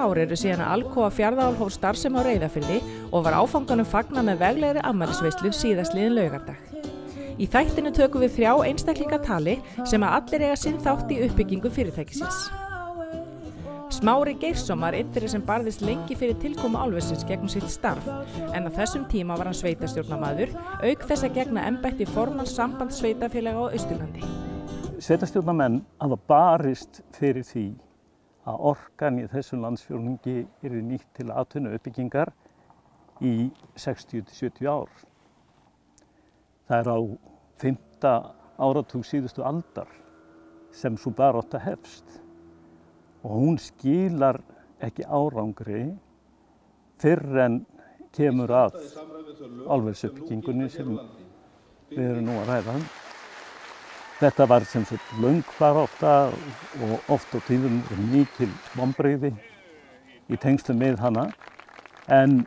Ár eru síðan að Alcoa Fjarðaál hóf starfsemi á Reyðarfirði og var áfanganum fagnað með veglegri afmælisveislu síðastliðinn laugardag. Í þættinu tökum við 3 einstaklinga tali sem að allir eiga sinn þátt í uppbyggingu fyrirtækisins. Smári Geirsson var einn þeirra sem barðist lengi fyrir tilkomu álversins gegnum sitt starf, en á þessum tíma var hann sveitarstjórnarmaður, auk þess að gegna embætti formanns sambands sveitarfélaga á Austurlandi. Sveitarstjórnarmenn hafa barist fyrir því að orkan í þessum landsfjórðungi yrði nýtt til atvinnuuppbyggingar í 60-70 ár. Það á 5. áratug síðustu aldar sem sú barátta hefst og hún skilar ekki árangri fyrr en kemur að álversuppbyggingunni sem við erum nú að ræða. Þetta var sem sagt löng barátta og oft á tíðum mikil vonbrigði í tengslum við hana. En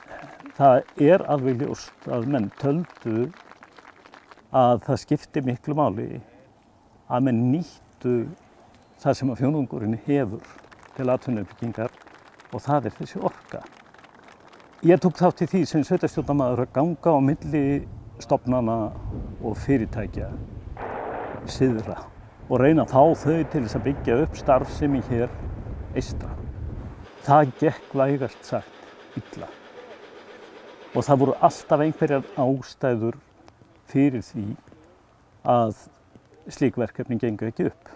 það er alveg ljóst að menn töldu að það skipti miklu máli að menn nýttu það sem að fjórðungurinn hefur til atvinnuuppbyggingar og það er þessi orka. Ég tók þátt í því sem sveitarstjórnarmaður að ganga á milli stofnana og fyrirtækja syðra og reyna að fá þau til þess að byggja upp starfsemi hér eystra. Það gekk vægast sagt illa og það voru alltaf einhverjar ástæður fyrir því að slík verkefni gengu ekki upp.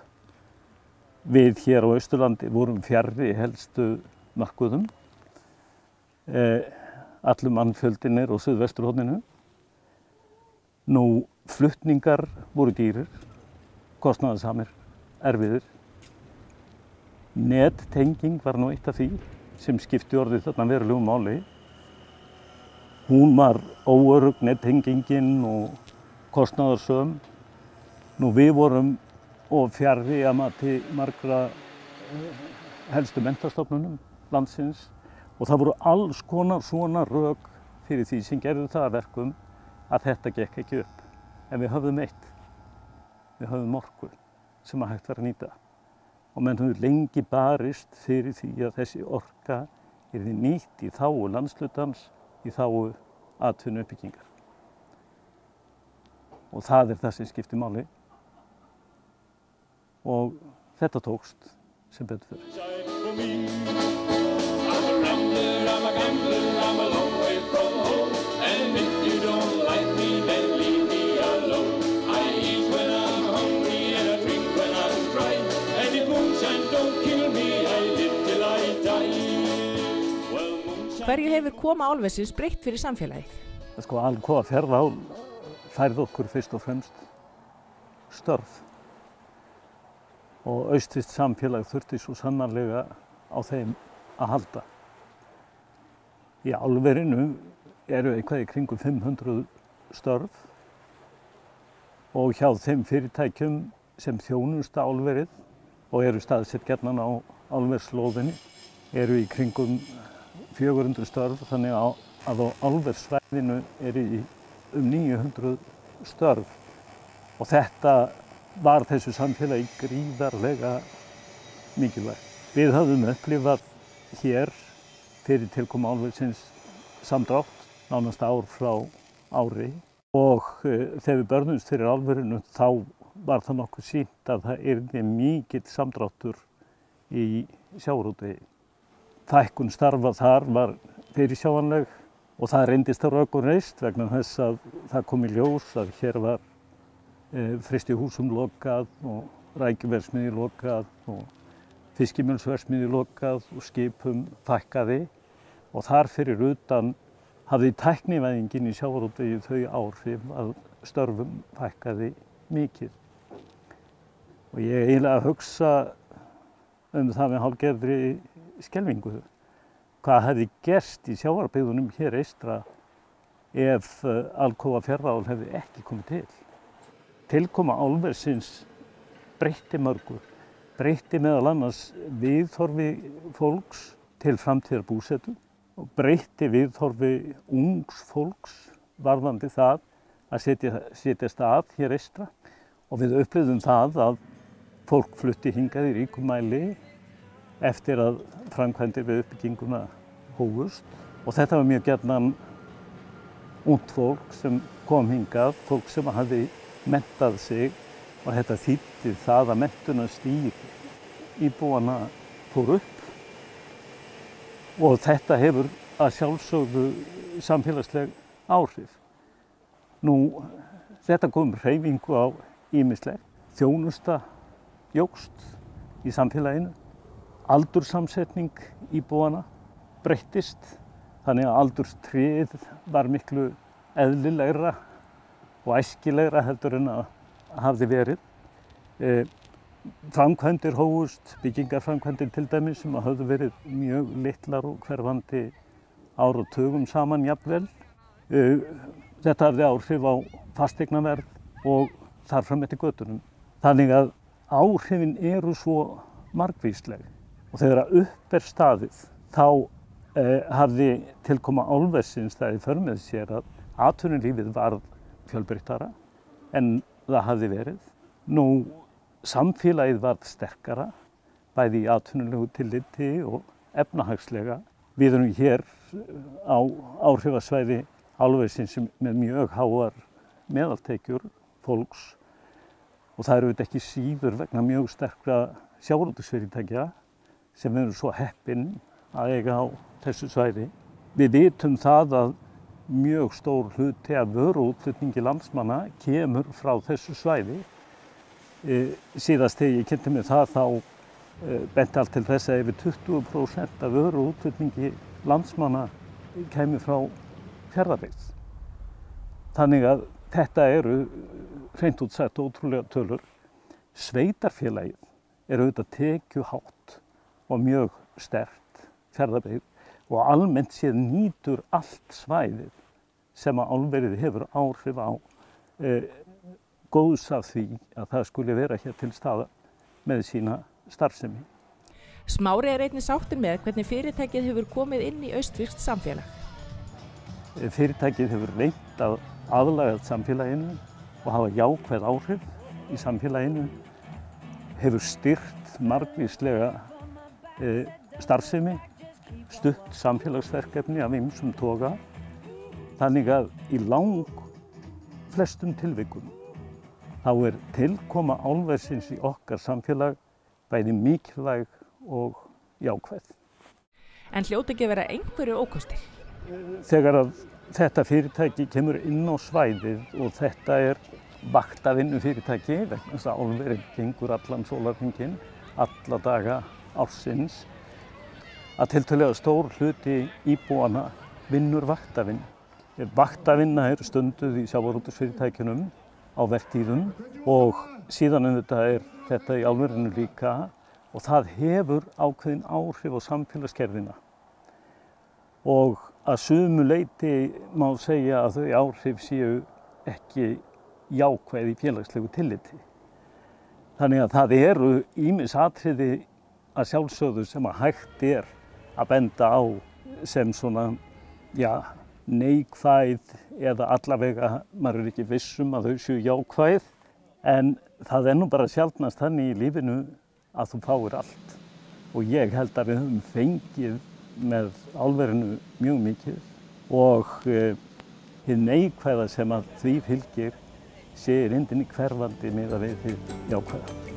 Við hér á Austurlandi vorum fjarri helstu markmiðum. Allur mannfjöldinn er á suðvesturhorninu. Nú flutningar voru dýrir, kostnaðarsamir, erfiðir. Nettenging var nú eitt af því sem skipti orðið þarna verulegu máli. Hún var óörugg nettengingin og kostnaðarsöm. Nú við vorum of fjarri að mati margra helstu menntastofnunum landsins og það voru alls konar svona rök fyrir því sem gerðu það að verkum að þetta gekk ekki upp. En við höfðum eitt. Við höfðum orku sem að hægt var að nýta og menn höfðu lengi barist fyrir því að þessi orka yrði nýtt í þágu landshlutans, í þágu atvinnuuppbyggingar. Og það er það sem skiptir máli og þetta tókst sem betur fyrir. Hverju hefur koma álversins breytt fyrir samfélagið? Alcoa Fjarðaál færði okkur fyrst og fremst störf og austfirskt samfélag þurfti svo sannarlega á þeim að halda. Í álverinu eru eitthvað í kringum 500 störf og hjá þeim fyrirtækjum sem þjónusta álverið og eru staðsett gjarnan á álverslóðinni eru í kringum 400 störf, þannig að á álverssvæðinu eru í 900 störf og þetta var þessu samfélagi gríðarlega mikilvægt. Við höfðum upplifað hér fyrir tilkomu álversins samdrátt nánast ár frá ári og þegar við börðumst fyrir álverinu þá var það nokkuð sýnt að það yrði mikill samdráttur í sjávarútvegi. Fækkun starfa þar var fyrirsjáanleg og það reyndist á rök og reist vegna þess að það kom í ljós að hér var frystihúsum lokað og rækjuverksmiðju lokað og fiskimjölsverksmiðju lokað og skipum fækkaði og þar fyrir utan hafði tæknivæðingin í sjávarútvegi þau áhrif að störfum fækkaði mikið. Og ég eiginlega að hugsa það með hálfgerðri skelfingu. Hvað hefði gerst í sjávarbyggðunum hér eystra ef Alcoa Fjarðaál hefði ekki komið til? Tilkoma álversins breytti mörgu. Breytti meðal annars viðhorfi fólks til framtíðar búsetu og breytti viðhorfi ungs fólks varðandi það að setjast að hér eystra og við upplifðum það að fólk flutti hingað í ríkum mæli eftir að framkvæmdir við uppbygginguna hófust og þetta var mjög gjarnan ungt fólk sem kom hingað, fólk sem hafði menntað sig og þetta þýddi það að menntunarstig íbúanna fór upp og þetta hefur að sjálfsögðu samfélagsleg áhrif. Nú, þetta kom hreyfingu á ýmislegt, þjónusta jókst í samfélaginu, aldursamsetning íbúanna breyttist, þannig að aldurstríð var miklu eðlilegra og æskilegra heldur en að hafði verið. Framkvæmdir hófust, byggingarframkvæmdir til dæmis sem höfðu verið mjög litlar og hverfandi áratugum saman jafnvel. Þetta hafði áhrif á fasteignaverð og þar fram eftir götunum. Þannig að áhrifin eru svo margvísleg og þegar upp staðið þá hafði tilkoma álversins það í för með sér að atvinnulífið varð fjölbreyttara en það hafði verið. Nú, samfélagið varð sterkara, bæði í atvinnulegu tilliti og efnahagslega. Við erum hér á áhrifasvæði álversins með mjög háar meðaltekjur fólks og það eru ekki síður vegna mjög sterkra sjávarútvegsfyrirtækja sem við erum svo heppin að eiga á þessu svæði. Við vitum það að mjög stór hluti af vöruútflutningi landsmanna kemur frá þessu svæði. Síðast þegar ég kynnti mér það þá benti allt til þess að yfir 20% af vöruútflutningi landsmanna kemur frá Fjarðabyggð. Þannig að þetta eru hreint út sagt ótrúlega tölur. Sveitarfélagið er auðvitað tekjuhátt og mjög sterkt Fjarðabyggð og almennt séð nýtur allt svæðið sem að álverið hefur áhrif á góðs af því að það skuli vera hér til staðar með sína starfsemi. Smári er einnig sáttur með hvernig fyrirtækið hefur komið inn í austfirskt samfélag. Fyrirtækið hefur reynt að aðlaga samfélaginu og hafa jákvæð áhrif í samfélaginu, hefur styrkt margvíslega starfsemi, stutt samfélagsverkefni af ýmsum toga, þannig að í flestum tilvikum þá er tilkoma álversins í okkar samfélag bæði mikilvæg og jákvæð. En hljóti ekki að vera einhverju ókostir? Þegar að þetta fyrirtæki kemur inn á svæðið og þetta er vaktavinnufyrirtæki vegna þess að álverið gengur allan sólarhringinn, alla daga ársins, að tiltölulega stór hluti íbúanna vinnur vaktavinn. Vaktavinna er stunduð í sjávarútvegsfyrirtækjunum á vertíðum og síðan er þetta í álverinu líka og það hefur ákveðin áhrif á samfélagsgerðina. Og að sumu leyti má segja að þau áhrif séu ekki jákvæð í félagslegu tilliti. Þannig að það eru ýmis atriði að sjálfsögðu sem að hægt er að benda á sem svona, neikvæð eða allavega, maður er ekki viss að þau séu jákvæð, en það er nú bara sjaldnast þannig í lífinu að þú fáir allt. Og ég held að við höfum fengið með álverinu mjög mikið og hið neikvæða sem að því fylgir sé í reyndinni hverfandi miðað við hið jákvæða.